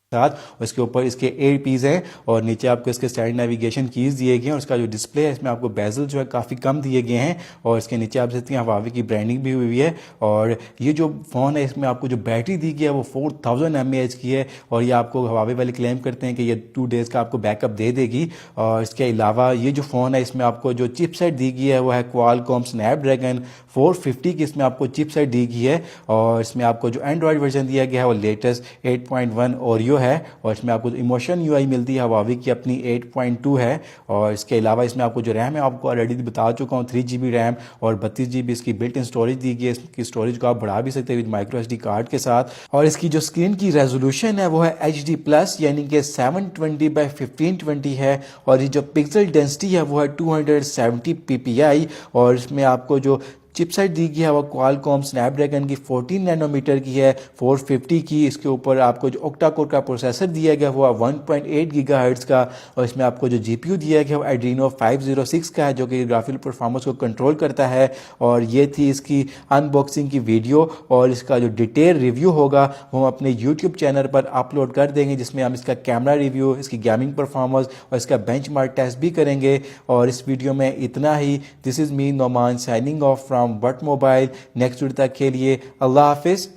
साथ, और इसके ऊपर इसके 8 पीस हैं और नीचे आपको इसके स्टैंड नेविगेशन कीज दिए गए हैं और इसका जो डिस्प्ले है इसमें आपको बेजल जो है काफ़ी कम दिए गए हैं और इसके नीचे आप देखते हैं Huawei की ब्रांडिंग भी हुई है। और ये जो फ़ोन है इसमें आपको जो बैटरी दी गई है वो 4000 mAh की है और ये आपको Huawei वाले क्लेम करते हैं कि ये 2 डेज़ का आपको बैकअप दे देगी। और इसके अलावा ये जो फ़ोन है इसमें आपको जो चिपसेट दी गई है वो है Qualcomm Snapdragon 450 की इसमें आपको चिपसेट दी गई है और इसमें आपको जो एंड्रॉयड वर्जन दिया गया है वो लेटेस्ट 8.1 ओरियो है और इसमें आपको इमोशन यूआई मिलती है Huawei की अपनी 8.2 है। और इसके अलावा इसमें आपको जो रैम है आपको ऑलरेडी बता चुका हूँ 3 GB रैम और 32 GB इसकी बिल्ट इन स्टोरेज दी गई है। इसकी स्टोरेज को आप बढ़ा भी सकते हैं विद माइक्रो SD कार्ड के साथ। और इसकी जो स्क्रीन की रेजोल्यूशन है वो है HD+ यानी कि 720x1520 है और ये जो पिक्सल डेंसिटी है वो है 270 ppi और इसमें आपको जो चिपसेट दी गई है वो Qualcomm Snapdragon की 14 नैनोमीटर की है 450 की। इसके ऊपर आपको जो ऑक्टा कोर का प्रोसेसर दिया गया हुआ 1.8 गीगाहर्ट्ज़ का और इसमें आपको जो GPU दिया गया वो Adreno 506 का है जो कि ग्राफिकल परफॉर्मेंस को कंट्रोल करता है। और ये थी इसकी अनबॉक्सिंग की वीडियो और इसका जो डिटेल रिव्यू होगा वो हम अपने यूट्यूब चैनल पर अपलोड कर देंगे जिसमें हम इसका कैमरा रिव्यू, इसकी गेमिंग परफॉर्मेंस और इसका बेंचमार्क टेस्ट भी करेंगे। और इस वीडियो में इतना ही। This is me Noman signing off from but mobile. Next video तक के लिए अल्लाह हाफिज़।